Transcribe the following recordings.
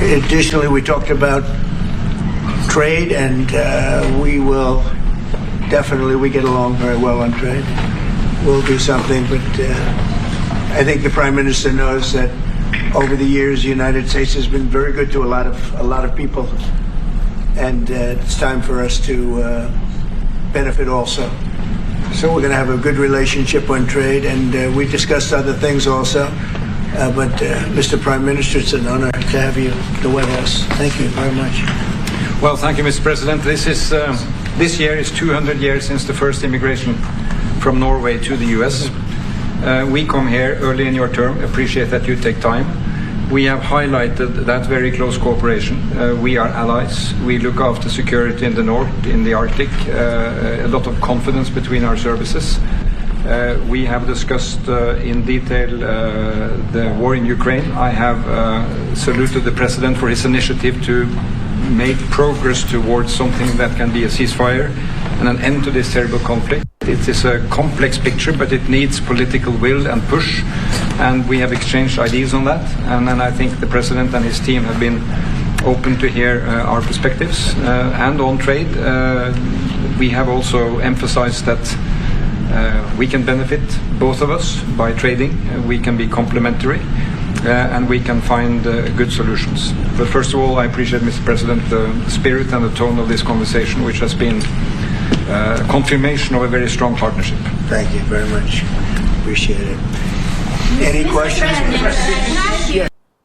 Additionally, we talked about trade, and we get along very well on trade. We'll do something, but I think the Prime Minister knows that over the years, the United States has been very good to a lot of people, and it's time for us to benefit also. So we're going to have a good relationship on trade, and we discussed other things also. But Mr. Prime Minister, it's an honor to have you at the White House. Thank you very much. Well, thank you, Mr. President. This year is 200 years since the first immigration from Norway to the U.S. We come here early in your term. Appreciate that you take time. We have highlighted that very close cooperation. We are allies. We look after security in the north, in the Arctic. A lot of confidence between our services. We have discussed in detail the war in Ukraine. I have saluted the President for his initiative to make progress towards something that can be a ceasefire and an end to this terrible conflict. It is a complex picture, but it needs political will and push, and we have exchanged ideas on that. And I think the President and his team have been open to hear our perspectives. And on trade, we have also emphasized that we can benefit, both of us, by trading. We can be complementary, and we can find good solutions. But first of all, I appreciate, Mr. President, the spirit and the tone of this conversation, which has been a confirmation of a very strong partnership. Thank you very much. Appreciate it. Any questions?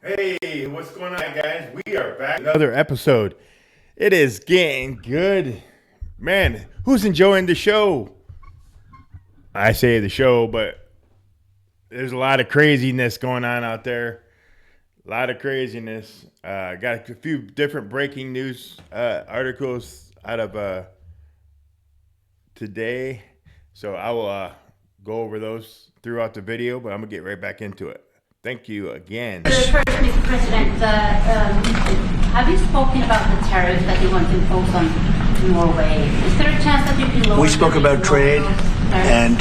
Hey, what's going on, guys? We are back. Another episode. It is getting good. Man, who's enjoying the show? I say the show, but there's a lot of craziness going on out there. A lot of craziness. Got a few different breaking news articles out of today. So I will go over those throughout the video, but I'm going to get right back into it. Thank you again. First, Mr. President, have you spoken about the tariff that you want to impose on Norway? Is there a chance that you can lower? We spoke about trade, and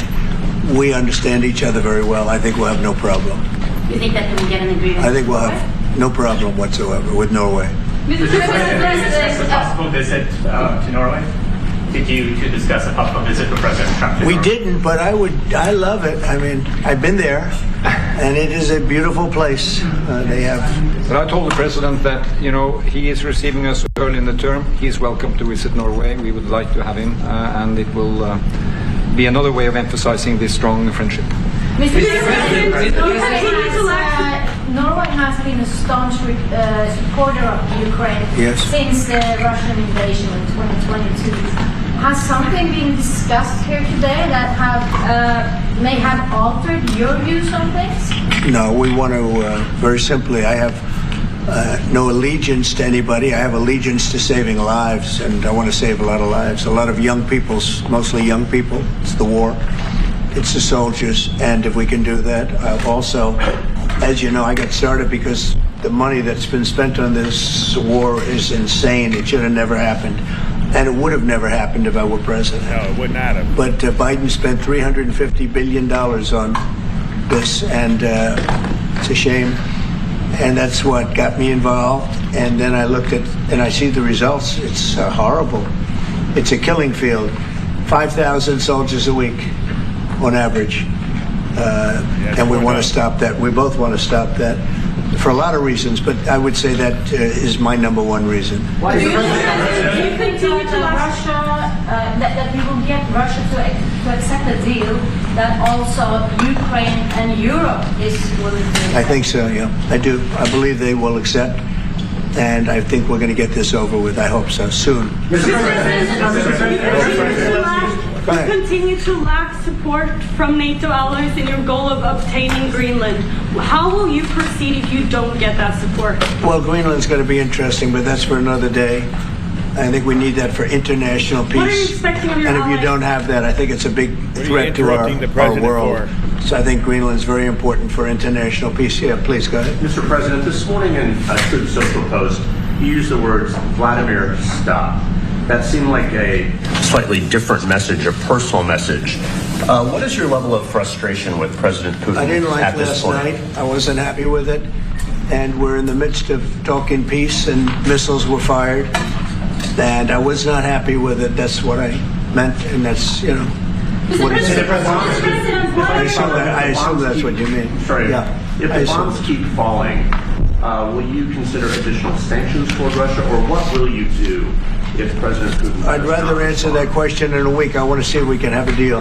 we understand each other very well. I think we'll have no problem. You think that we will get an agreement? I think we'll have no problem whatsoever with Norway. Mr. President, did you discuss a possible visit to Norway? Did you discuss a possible visit with President Trump? We didn't, but I love it. I mean, I've been there, and it is a beautiful place. They have. But I told the President that, he is receiving us early in the term. He's welcome to visit Norway. We would like to have him, and it will be another way of emphasizing this strong friendship. Mr. President, Norway has been a staunch supporter of Ukraine since the Russian invasion in 2022. Has something been discussed here today that may have altered your views on things? No, we want to, very simply, I have no allegiance to anybody. I have allegiance to saving lives, and I want to save a lot of lives. A lot of young people, mostly young people. It's the war. It's the soldiers, and if we can do that, also, as you know, I got started because the money that's been spent on this war is insane. It should have never happened, and it would have never happened if I were president. No, it would not have. But Biden spent $350 billion on this, and it's a shame, and that's what got me involved. And then I looked at, and I see the results. It's horrible. It's a killing field. 5,000 soldiers a week on average. And we want to stop that. We both want to stop that for a lot of reasons, but I would say that is my number one reason. Why do you continue to Russia, that we will get Russia to accept a deal that also Ukraine and Europe is willing to? I think so, yeah. I do. I believe they will accept, and I think we're going to get this over with. I hope so, soon. You continue to lack support from NATO allies in your goal of obtaining Greenland. How will you proceed if you don't get that support? Well, Greenland's going to be interesting, but that's for another day. I think we need that for international peace. What are you expecting of your And if allies? you don't have that, I think it's a big threat to our world. So I think Greenland's very important for international peace. Yeah, please, go ahead. Mr. President, this morning in a Truth Social post, you used the words, Vladimir, stop. That seemed like a slightly different message, a personal message. What is your level of frustration with President Putin I didn't like at this last point? night. I wasn't happy with it. and we're in the midst of talking peace, and missiles were fired, and I was not happy with it. That's what I meant, and that's, you know, what it said. I assume that's what you mean. Sorry. Yeah. If the bombs keep falling, will you consider additional sanctions toward Russia, or what will you do if President Putin... I'd rather answer that question in a week. I want to see if we can have a deal.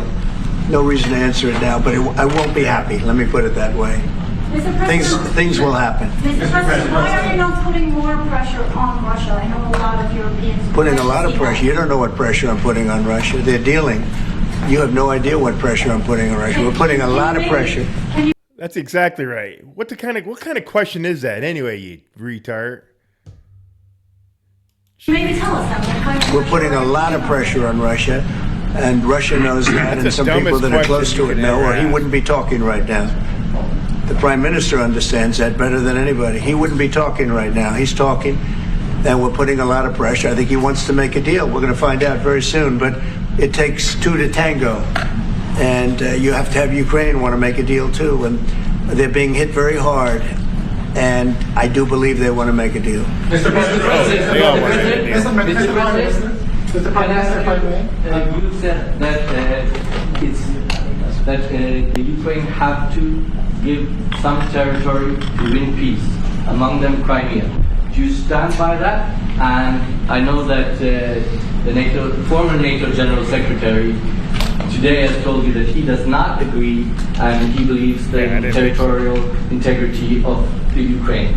No reason to answer it now, but I won't be happy. Let me put it that way. Things will happen. Mr. President, why are you not putting more pressure on Russia? I know a lot of Europeans... Putting a lot of pressure. You don't know what pressure I'm putting on Russia. They're dealing. You have no idea what pressure I'm putting on Russia. We're putting a lot of pressure. That's exactly right. What kind of question is that anyway, you retard? Maybe tell us that. We're putting a lot of pressure on Russia, and Russia knows that, and some people that are close to it know, or he wouldn't be talking right now. The Prime Minister understands that better than anybody. He wouldn't be talking right now. He's talking, and we're putting a lot of pressure. I think he wants to make a deal. We're going to find out very soon, but it takes two to tango. And you have to have Ukraine want to make a deal too, and they're being hit very hard. And I do believe they want to make a deal. Mr. President, They all want to make a deal. Mr. President, you said that the Ukraine have to give some territory to win peace, among them Crimea. Do you stand by that? And I know that the former NATO General Secretary today has told you that he does not agree, and he believes the territorial integrity of the Ukraine.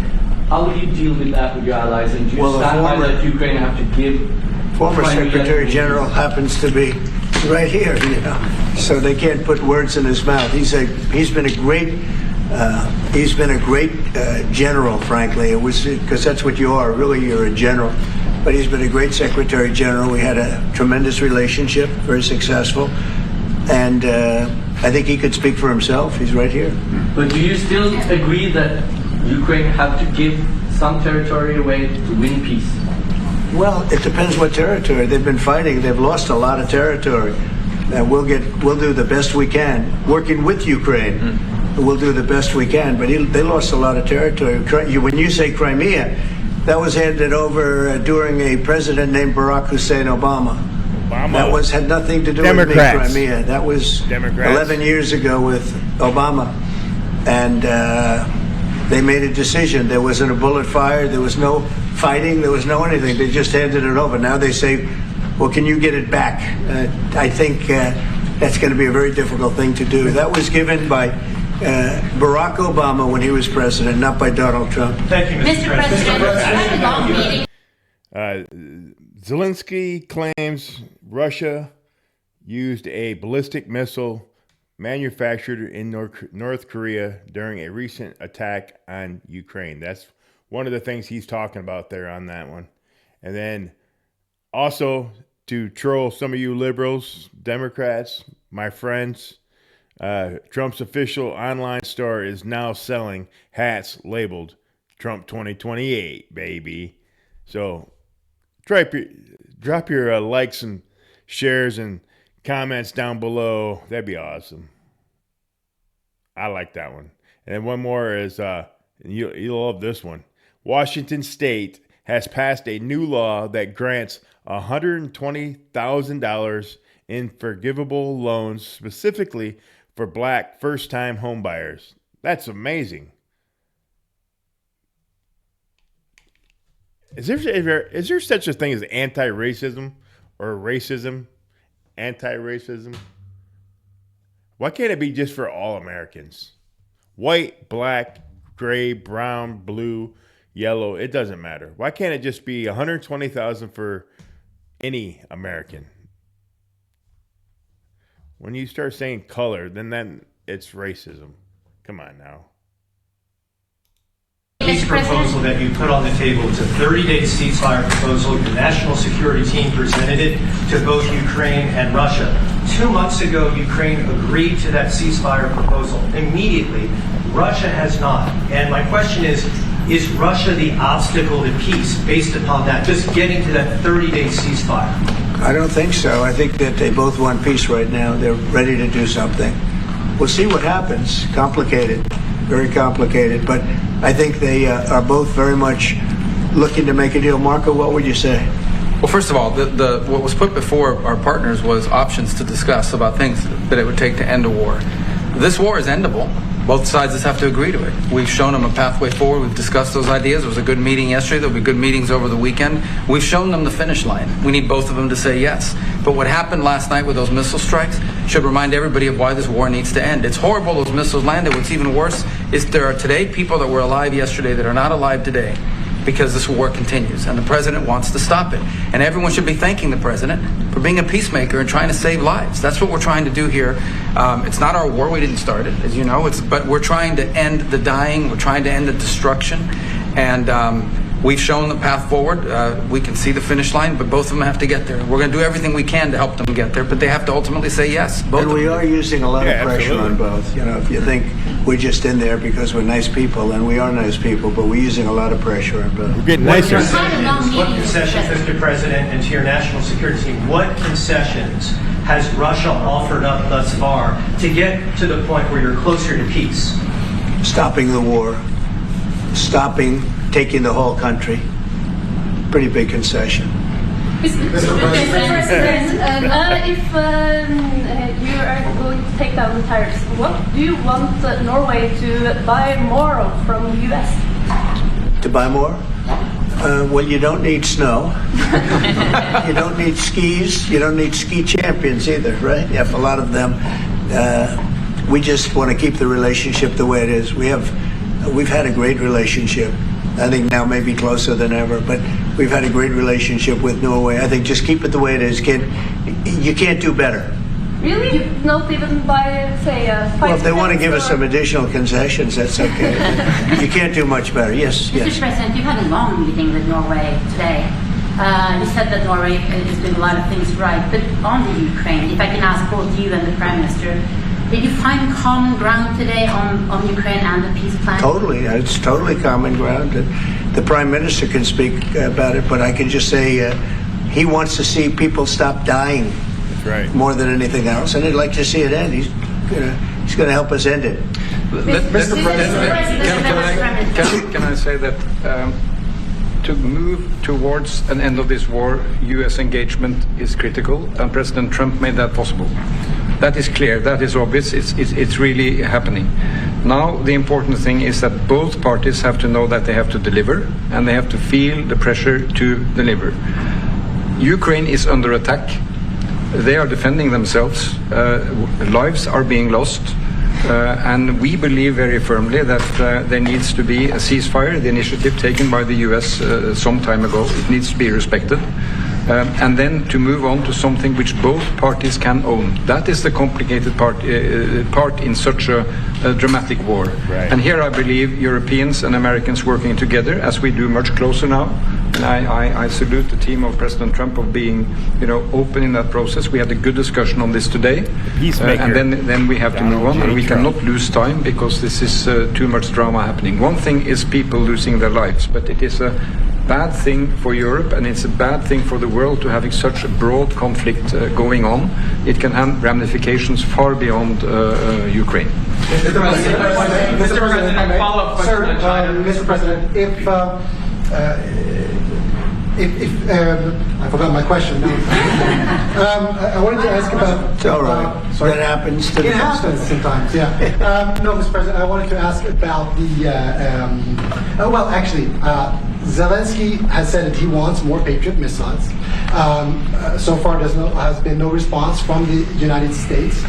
How will you deal with that with your allies? And do you stand by that Ukraine have to give? Former Secretary General happens to be right here, you know, so they can't put words in his mouth. He's been a great general, frankly. It was because that's what you are. Really, you're a general. But he's been a great Secretary General. We had a tremendous relationship, very successful. And I think he could speak for himself. He's right here. But do you still agree that Ukraine have to give some territory away to win peace? Well, it depends what territory. They've been fighting. They've lost a lot of territory. And we'll do the best we can. Working with Ukraine, we'll do the best we can. But they lost a lot of territory. When you say Crimea, that was handed over during a president named Barack Hussein Obama. That had nothing to do with me, Crimea. That was 11 years ago with Obama. And they made a decision. There wasn't a bullet fired. There was no fighting. There was no anything. They just handed it over. Now they say, well, can you get it back? I think that's going to be a very difficult thing to do. That was given by Barack Obama when he was president, not by Donald Trump. Thank you, Mr. President. Zelensky claims Russia used a ballistic missile manufactured in North Korea during a recent attack on Ukraine. That's one of the things he's talking about there on that one. And then also to troll some of you liberals, Democrats, my friends, Trump's official online store is now selling hats labeled Trump 2028, baby. So drop your likes and shares and comments down below. That'd be awesome. I like that one. And then one more is, you'll love this one. Washington State has passed a new law that grants $120,000 in forgivable loans specifically for black first-time homebuyers. That's amazing. Is there such a thing as anti-racism or racism? Anti-racism? Why can't it be just for all Americans? White, black, gray, brown, blue, yellow, it doesn't matter. Why can't it just be $120,000 for any American? When you start saying color, then it's racism. Come on now. Peace proposal that you put on the table. It's a 30-day ceasefire proposal. The national security team presented it to both Ukraine and Russia. 2 months ago, Ukraine agreed to that ceasefire proposal. Immediately, Russia has not. And my question is Russia the obstacle to peace based upon that, just getting to that 30-day ceasefire? I don't think so. I think that they both want peace right now. They're ready to do something. We'll see what happens. Complicated. very complicated. But I think they are both very much looking to make a deal. Marco, what would you say? Well, first of all, what was put before our partners was options to discuss about things that it would take to end a war. This war is endable. Both sides just have to agree to it. We've shown them a pathway forward. We've discussed those ideas. It was a good meeting yesterday. There'll be good meetings over the weekend. We've shown them the finish line. We need both of them to say yes. But what happened last night with those missile strikes should remind everybody of why this war needs to end. It's horrible those missiles landed. What's even worse is there are today people that were alive yesterday that are not alive today, because this war continues, and the president wants to stop it. And everyone should be thanking the president for being a peacemaker and trying to save lives. That's what we're trying to do here. It's not our war. We didn't start it, as you know. But we're trying to end the dying. We're trying to end the destruction. And we've shown the path forward. We can see the finish line, but both of them have to get there. We're going to do everything we can to help them get there, but they have to ultimately say yes. Both And we are using a lot of pressure absolutely. on both. You know, if you think we're just in there because we're nice people, and we are nice people, but we're using a lot of pressure on both. We're getting nicer. What concessions, Mr. President, and to your national security team, what concessions has Russia offered up thus far to get to the point where you're closer to peace? Stopping the war, stopping taking the whole country. Pretty big concession. Mr. President, if you are going to take down the tariffs, what do you want Norway to buy more of from the U.S.? To buy more? Well, you don't need snow. You don't need skis. You don't need ski champions either, right? You have a lot of them. We just want to keep the relationship the way it is. We've had a great relationship. I think now maybe closer than ever, but we've had a great relationship with Norway. I think just keep it the way it is, kid. You can't do better. Really? Not even by, say, Well, if they want to give us some additional concessions, that's okay. You can't do much better. Yes, Mr. yes. President, you've had a long meeting with Norway today. You said that Norway is doing a lot of things right, but on the Ukraine, if I can ask both you and the Prime Minister, did you find common ground today on Ukraine and the peace plan? Totally. It's totally common ground. The Prime Minister can speak about it, but I can just say he wants to see people stop dying. That's right. More than anything else, and he'd like to see it end. He's going to help us end it. Mr. President, can I say that to move towards an end of this war, U.S. engagement is critical, and President Trump made that possible. That is clear. That is obvious. It's really happening. Now, the important thing is that both parties have to know that they have to deliver, and they have to feel the pressure to deliver. Ukraine is under attack. They are defending themselves. Lives are being lost. And we believe very firmly that there needs to be a ceasefire, the initiative taken by the US some time ago. It needs to be respected. And then to move on to something which both parties can own. That is the complicated part in such a dramatic war. Right. And here I believe Europeans and Americans working together, as we do much closer now. And I salute the team of President Trump of being, open in that process. We had a good discussion on this today. Peacemaker. And then we have to move on, and we Trump. cannot lose time because this is too much drama happening. One thing is people losing their lives, but it is a bad thing for Europe, and it's a bad thing for the world to having such a broad conflict going on. It can have ramifications far beyond Ukraine. Mr. President, follow-up question on China. Mr. President, if I forgot my question. I wanted to ask about. It's all right. Sorry. That happens to the It best of happens us. sometimes, yeah. No, Mr. President, I wanted to ask about the. Zelensky has said that he wants more Patriot missiles. So far, has been no response from the United States.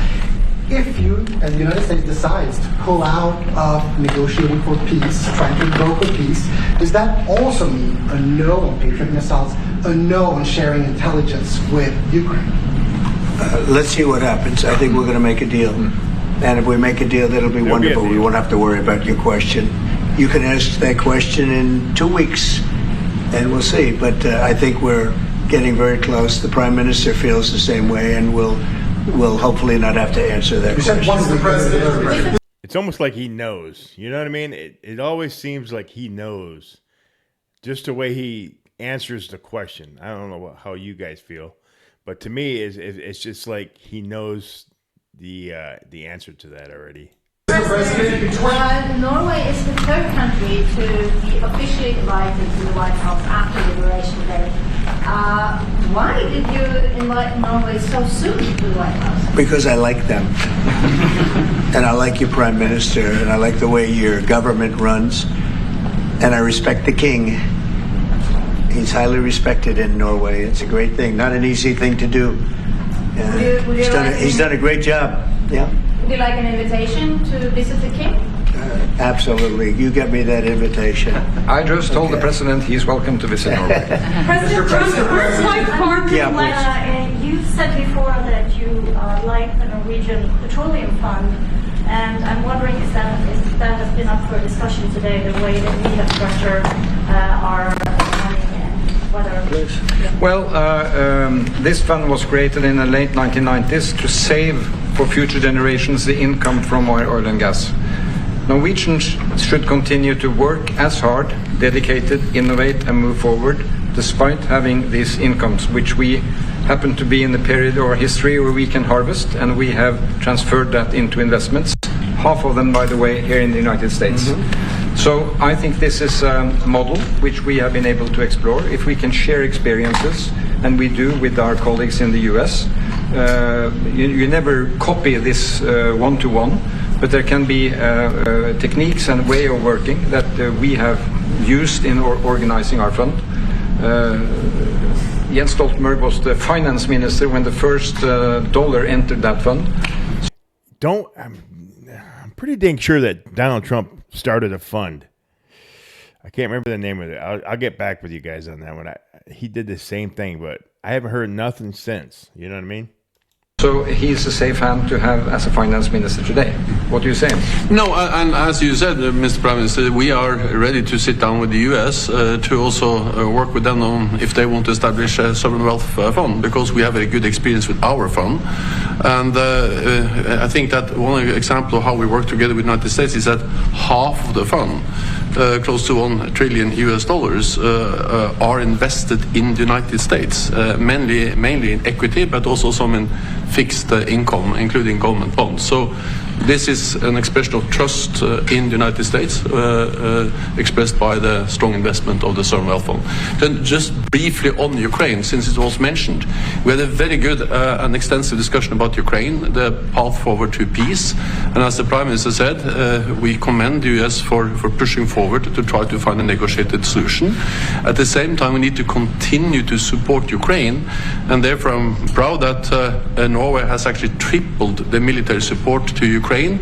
If you and the United States decides to pull out of negotiating for peace, trying to go for peace, does that also mean a no on Patriot missiles, a no on sharing intelligence with Ukraine? Let's see what happens. I think we're going to make a deal. And if we make a deal, that'll be wonderful. We won't have to worry about your question. You can ask that question in 2 weeks, and we'll see. But I think we're getting very close. The Prime Minister feels the same way, and we'll hopefully not have to answer that question. It's almost like he knows. You know what I mean? It always seems like he knows. Just the way he answers the question. I don't know how you guys feel, but to me, it's just like he knows the answer to that already. Norway is the third country to be officially invited to the White House after Liberation Day. Why did you invite Norway so soon to the White House? Because I like them. And I like your prime minister, and I like the way your government runs. And I respect the king. He's highly respected in Norway. It's a great thing. Not an easy thing to do. He's done a great job. Yeah. Would you like an invitation to visit the king? Absolutely. You get me that invitation. I just told the president he's welcome to visit Norway. President Trump, you said before that you like the Norwegian Petroleum Fund, and I'm wondering if that has been up for discussion today, the way that we have structured our money and whether... Well, this fund was created in the late 1990s to save for future generations the income from oil and gas. Norwegians should continue to work as hard, dedicated, innovate and move forward despite having these incomes, which we happen to be in the period of our history where we can harvest, and we have transferred that into investments, half of them, by the way, here in the United States. So I think this is a model which we have been able to explore. If we can share experiences, and we do with our colleagues in the US, you never copy this one-to-one, but there can be techniques and way of working that we have used in organizing our fund. Jens Stoltenberg was the finance minister when the first dollar entered that fund. I'm pretty dang sure that Donald Trump started a fund. I can't remember the name of it. I'll get back with you guys on that one. He did the same thing, but I haven't heard nothing since. You know what I mean? So he's a safe hand to have as a finance minister today. What do you say? No, and as you said, Mr. Prime Minister, we are ready to sit down with the US to also work with them on if they want to establish a sovereign wealth fund, because we have a good experience with our fund. And I think that one example of how we work together with the United States is that half of the fund, close to $1 trillion US, are invested in the United States, mainly in equity, but also some in fixed income, including government bonds. So this is an expression of trust in the United States, expressed by the strong investment of the Sovereign Wealth Fund. Then just briefly on Ukraine, since it was mentioned, we had a very good and extensive discussion about Ukraine, the path forward to peace. And as the Prime Minister said, we commend the US for pushing forward to try to find a negotiated solution. At the same time, we need to continue to support Ukraine, and therefore I'm proud that Norway has actually tripled the military support to Ukraine,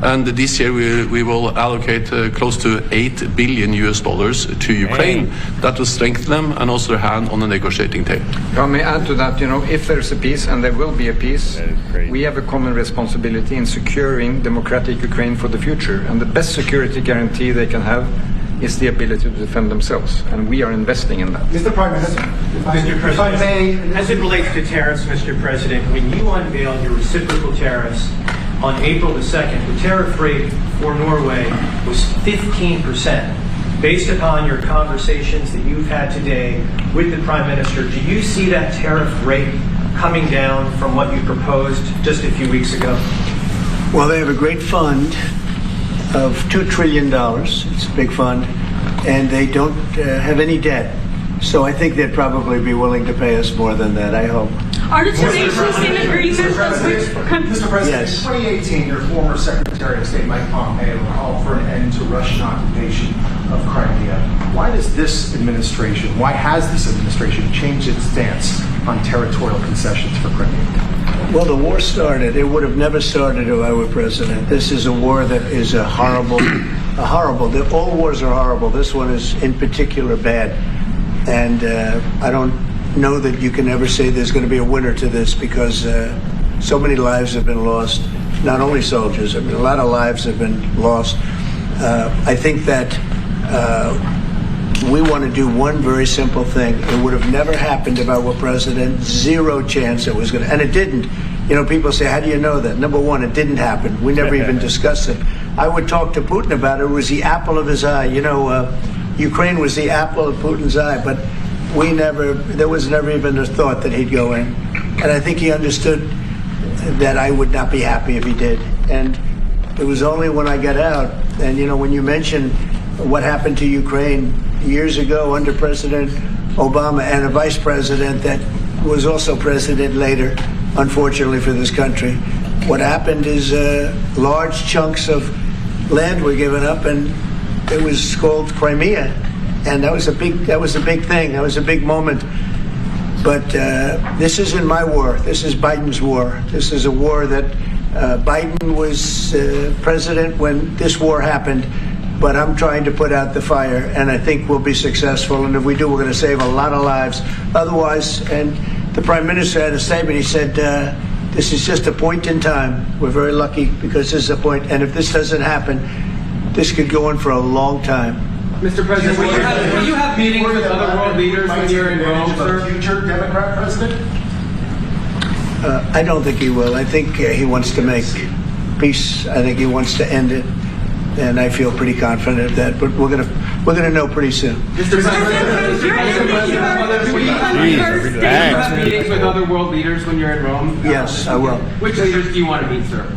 and this year we will allocate close to $8 billion to Ukraine. That will strengthen them and also their hand on the negotiating table. I may add to that, if there's a peace, and there will be a peace, we have a common responsibility in securing democratic Ukraine for the future, and the best security guarantee they can have is the ability to defend themselves, and we are investing in that. Mr. Prime Minister, if I may, as it relates to tariffs, Mr. President, when you unveiled your reciprocal tariffs on April the 2nd, the tariff rate for Norway was 15%. Based upon your conversations that you've had today with the Prime Minister, do you see that tariff rate coming down from what you proposed just a few weeks ago? Well, they have a great fund of $2 trillion. It's a big fund, and they don't have any debt. So I think they'd probably be willing to pay us more than that, I hope. Are the two nations in agreement on which countries? Mr. President, Yes. in 2018, your former Secretary of State Mike Pompeo called for an end to Russian occupation of Crimea. Why has this administration changed its stance on territorial concessions for Crimea? Well, the war started. It would have never started if I were president. This is a war that is horrible. All wars are horrible. This one is in particular bad. And I don't know that you can ever say there's going to be a winner to this, because so many lives have been lost. Not only soldiers, a lot of lives have been lost. I think that we want to do one very simple thing. It would have never happened if I were president. Zero chance it was going to, and it didn't. People say, how do you know that? Number one, it didn't happen. We never even discussed it. I would talk to Putin about it. It was the apple of his eye. Ukraine was the apple of Putin's eye, but there was never even a thought that he'd go in. And I think he understood that I would not be happy if he did. And It was only when I got out, and when you mention what happened to Ukraine years ago under President Obama and a vice president that was also president later, unfortunately for this country, what happened is large chunks of land were given up, and it was called Crimea, and that was a big thing. That was a big moment. But this isn't my war. This is Biden's war. This is a war that Biden was president when this war happened. But I'm trying to put out the fire, and I think we'll be successful. And if we do, we're going to save a lot of lives. Otherwise, and the Prime Minister had a statement. He said, this is just a point in time. We're very lucky because this is a point. And if this doesn't happen, this could go on for a long time. Mr. President, will you have meetings with other world leaders when you're in Rome, sir? Future Democrat president? I don't think he will. I think he wants to make peace. I think he wants to end it. And I feel pretty confident of that, but we're gonna know pretty soon. Mr. President, will you have meetings with other world leaders when you're in Rome? Yes, I will. Which leaders do you want to meet, sir?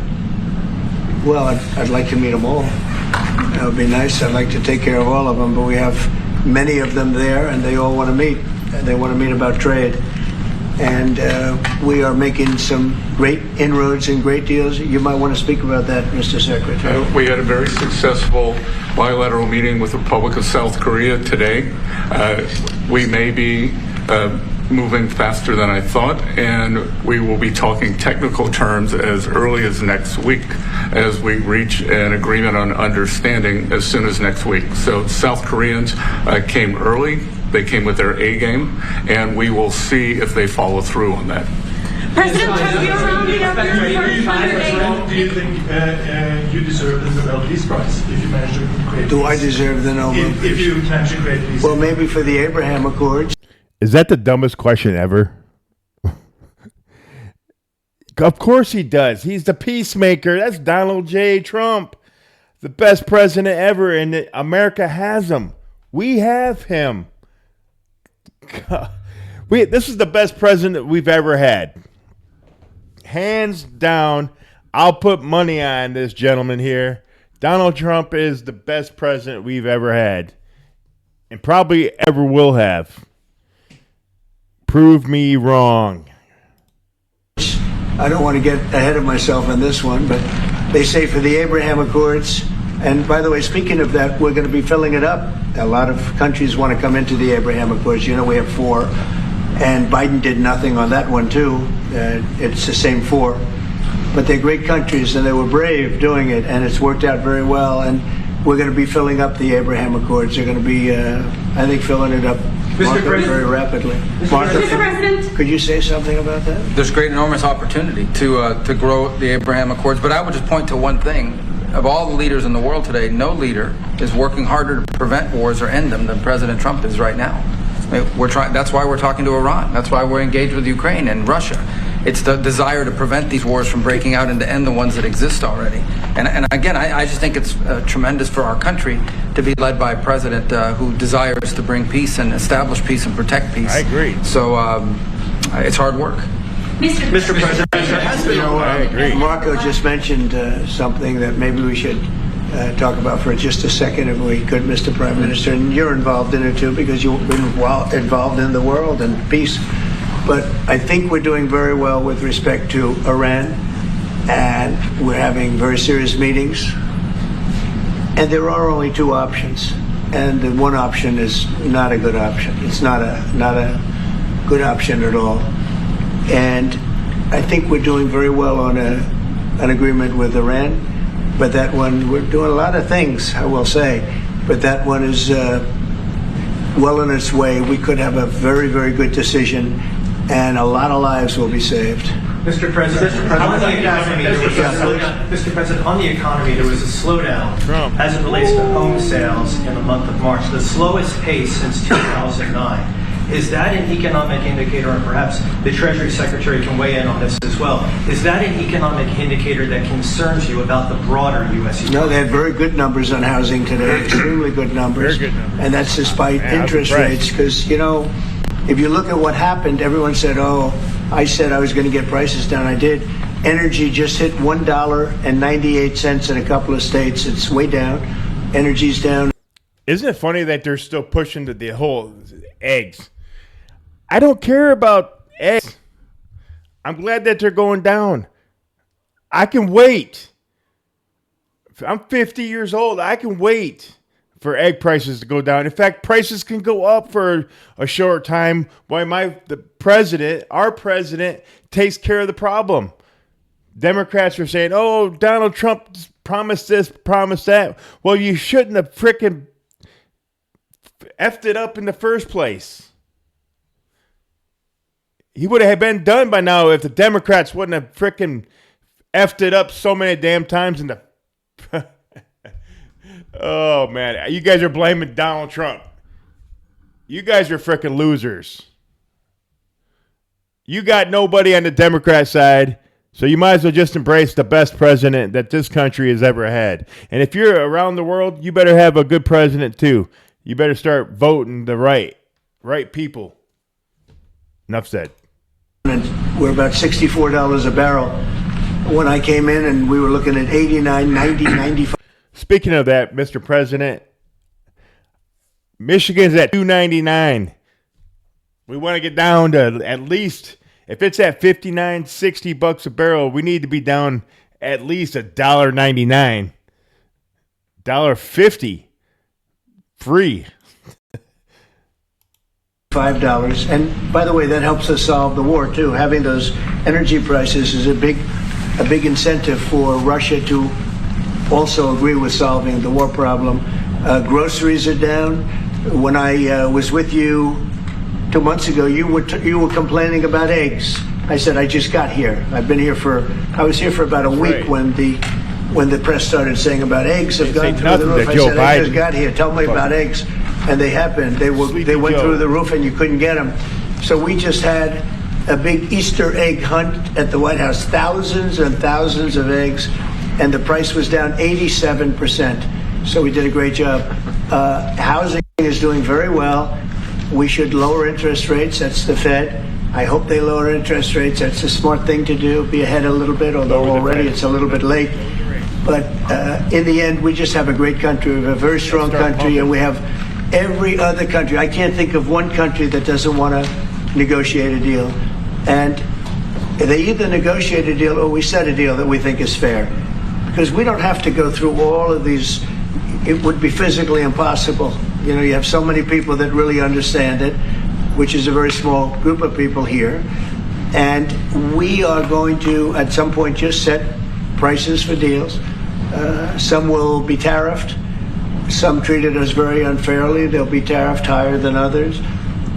Well, I'd like to meet them all. That would be nice. I'd like to take care of all of them, but we have many of them there, and they all want to meet. And they want to meet about trade. And we are making some great inroads and great deals. You might want to speak about that, Mr. Secretary. We had a very successful bilateral meeting with the Republic of South Korea today. We may be moving faster than I thought, and we will be talking technical terms as early as next week as we reach an agreement on understanding as soon as next week. So South Koreans came early. They came with their A game, and we will see if they follow through on that. President Trump, you're around the Do you think you deserve the Nobel Peace Prize if you manage to create Do I deserve the Nobel Peace? If you manage to create peace? Well, maybe for the Abraham Accords. Is that the dumbest question ever? Of course he does. He's the peacemaker. That's Donald J. Trump, the best president ever, and America has him. We have him. God. This is the best president we've ever had. Hands down, I'll put money on this gentleman here. Donald Trump is the best president we've ever had, and probably ever will have. Prove me wrong. I don't want to get ahead of myself on this one, but they say for the Abraham Accords, and by the way, speaking of that, we're going to be filling it up. A lot of countries want to come into the Abraham Accords. We have 4, and Biden did nothing on that one too. It's the same 4, but they're great countries, and they were brave doing it, and it's worked out very well. And we're going to be filling up the Abraham Accords. They're going to be, I think, filling it up very rapidly. Martha, Mr. President, could you say something about that? There's great, enormous opportunity to grow the Abraham Accords, but I would just point to one thing. Of all the leaders in the world today, no leader is working harder to prevent wars or end them than President Trump is right now. I mean, that's why we're talking to Iran. That's why we're engaged with Ukraine and Russia. It's the desire to prevent these wars from breaking out and to end the ones that exist already. And again, I just think it's tremendous for our country to be led by a president who desires to bring peace and establish peace and protect peace. I agree. So it's hard work. Mr. President, I agree. Marco just mentioned something that maybe we should talk about for just a second, if we could, Mr. Prime Minister. And you're involved in it too, because you've been involved in the world and peace. But I think we're doing very well with respect to Iran, and we're having very serious meetings. And there are only 2 options, and the one option is not a good option. It's not a good option at all. And I think we're doing very well on an agreement with Iran, but that one, we're doing a lot of things, I will say, but that one is well on its way. We could have a very, very good decision, and a lot of lives will be saved. Mr. President, on the economy, there was a slowdown as it relates to home sales in the month of March, the slowest pace since 2009. Is that an economic indicator, and perhaps the Treasury Secretary can weigh in on this as well, is that an economic indicator that concerns you about the broader U.S. economy? No, they had very good numbers on housing today, extremely good numbers. Very good numbers. And that's despite interest rates, because, if you look at what happened, everyone said, I said I was going to get prices down. I did. Energy just hit $1.98 in a couple of states. It's way down. Energy's down. Isn't it funny that they're still pushing the whole eggs? I don't care about eggs. I'm glad that they're going down. I can wait. I'm 50 years old. I can wait for egg prices to go down. In fact, prices can go up for a short time while our president takes care of the problem. Democrats are saying, oh, Donald Trump promised this, promised that. Well, you shouldn't have frickin' effed it up in the first place. He would have been done by now if the Democrats wouldn't have frickin' effed it up so many damn times in the... Oh, man. You guys are blaming Donald Trump. You guys are frickin' losers. You got nobody on the Democrat side, so you might as well just embrace the best president that this country has ever had. And if you're around the world, you better have a good president too. You better start voting the right people. Enough said. We're about $64 a barrel when I came in, and we were looking at 89, 90, 95. Speaking of that, Mr. President, Michigan's at $2.99. We want to get down to at least, if it's at 59, 60 bucks a barrel, we need to be down at least $1.99. $1.50 free. $5. And by the way, that helps us solve the war too. Having those energy prices is a big incentive for Russia to also agree with solving the war problem. Groceries are down. When I was with you 2 months ago, you were complaining about eggs. I said, I just got here. I was here for about a week when the press started saying about eggs have gone through the roof. I said, I just got here. Tell me about eggs. And they happened. They went through the roof and you couldn't get them. So we just had a big Easter egg hunt at the White House. Thousands and thousands of eggs. And the price was down 87%. So we did a great job. Housing is doing very well. We should lower interest rates. That's the Fed. I hope they lower interest rates. That's a smart thing to do. Be ahead a little bit, although already it's a little bit late. But in the end, we just have a great country. We have a very strong country, and we have every other country. I can't think of one country that doesn't want to negotiate a deal. And they either negotiate a deal or we set a deal that we think is fair. Because we don't have to go through all of these. It would be physically impossible. You know, you have so many people that really understand it, which is a very small group of people here. And we are going to, at some point, just set prices for deals. Some will be tariffed. Some treated us very unfairly. They'll be tariffed higher than others.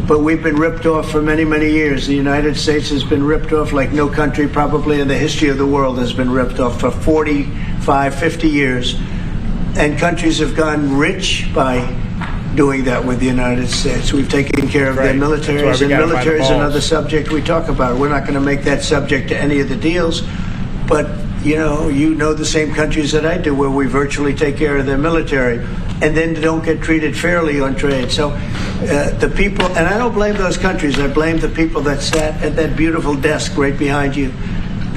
But we've been ripped off for many, many years. The United States has been ripped off like no country probably in the history of the world has been ripped off for 45, 50 years. And countries have gone rich by doing that with the United States. We've taken care of their militaries, and military is another subject we talk about. We're not going to make that subject to any of the deals, but you know the same countries that I do where we virtually take care of their military and then don't get treated fairly on trade. So the people, and I don't blame those countries, I blame the people that sat at that beautiful desk right behind you,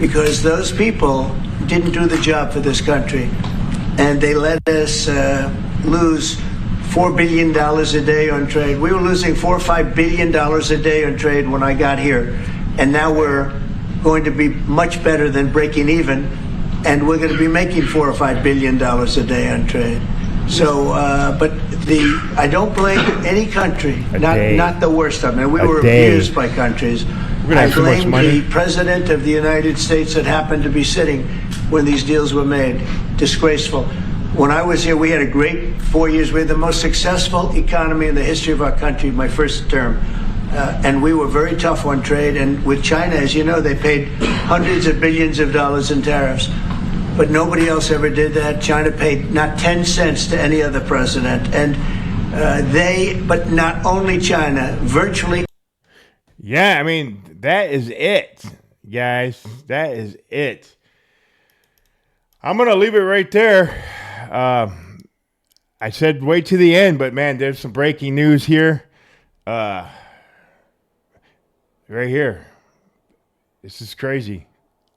because those people didn't do the job for this country. And they let us lose $4 billion a day on trade. We were losing $4 or $5 billion a day on trade when I got here. And now we're going to be much better than breaking even. And we're going to be making $4 or $5 billion a day on trade. So, but I don't blame any country, not the worst of them. We were abused by countries. I blame the President of the United States that happened to be sitting when these deals were made. Disgraceful. When I was here, we had a great 4 years. We had the most successful economy in the history of our country, my first term. And we were very tough on trade. And with China, as you know, they paid hundreds of billions of dollars in tariffs. But nobody else ever did that. China paid not 10 cents to any other president. And but not only China, virtually. Yeah, I mean, that is it, guys. That is it. I'm going to leave it right there. I said wait to the end, but man, there's some breaking news here. Right here. This is crazy.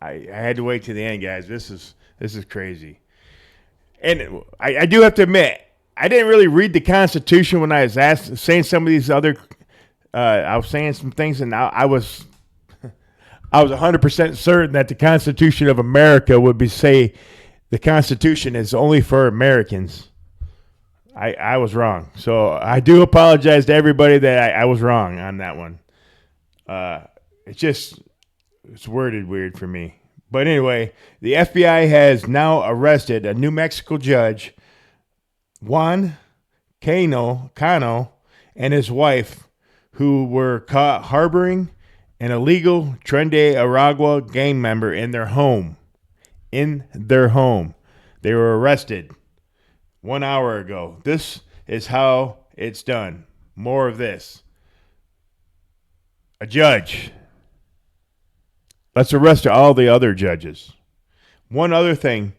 I had to wait to the end, guys. This is crazy. And I do have to admit, I didn't really read the Constitution when I was saying some of these other. I was saying some things, and I was 100% certain that the Constitution of America would say the Constitution is only for Americans. I was wrong. So I do apologize to everybody that I was wrong on that one. It's worded weird for me. But anyway, the FBI has now arrested a New Mexico judge, Juan Cano, and his wife, who were caught harboring an illegal Tren de Aragua gang member in their home. They were arrested 1 hour ago. This is how it's done. More of this. A judge. Let's arrest all the other judges. One other thing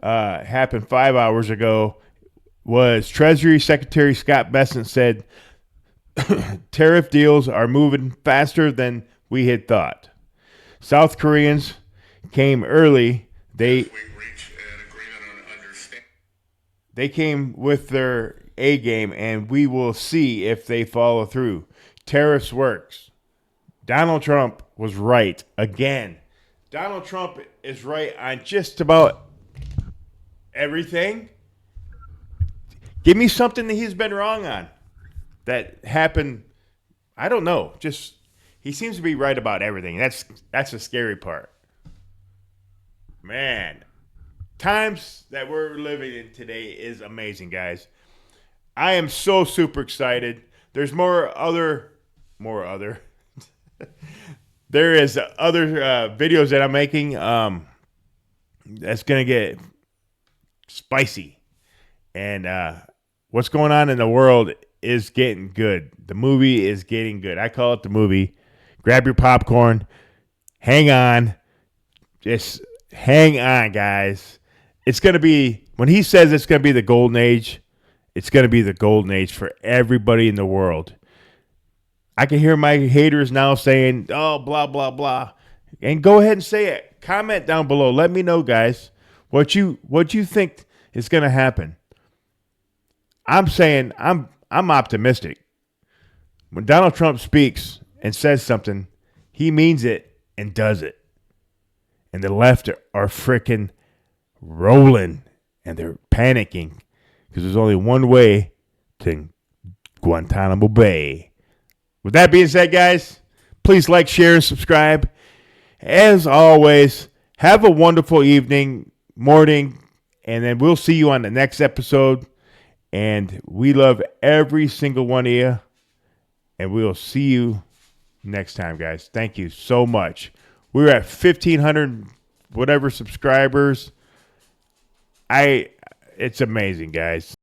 happened 5 hours ago was Treasury Secretary Scott Bessent said tariff deals are moving faster than we had thought. South Koreans came early. They came with their A game, and we will see if they follow through. Tariffs works. Donald Trump was right again. Donald Trump is right on just about everything. Give me something that he's been wrong on that happened. I don't know. Just he seems to be right about everything. That's the scary part. Man, times that we're living in today is amazing, guys. I am so super excited. There's more other. There is other videos that I'm making that's going to get spicy. And what's going on in the world is getting good. The movie is getting good. I call it the movie. Grab your popcorn. Hang on. Just hang on, guys. It's going to be, when he says it's going to be the golden age, it's going to be the golden age for everybody in the world. I can hear my haters now saying, oh, blah, blah, blah. And go ahead and say it. Comment down below. Let me know, guys, what you think is going to happen. I'm saying I'm optimistic. When Donald Trump speaks and says something, he means it and does it. And the left are freaking rolling, and they're panicking because there's only one way to Guantanamo Bay. With that being said, guys, please like, share, and subscribe. As always, have a wonderful evening, morning, and then we'll see you on the next episode. And we love every single one of you. And we'll see you next time, guys. Thank you so much. We're at 1,500 whatever subscribers. It's amazing, guys.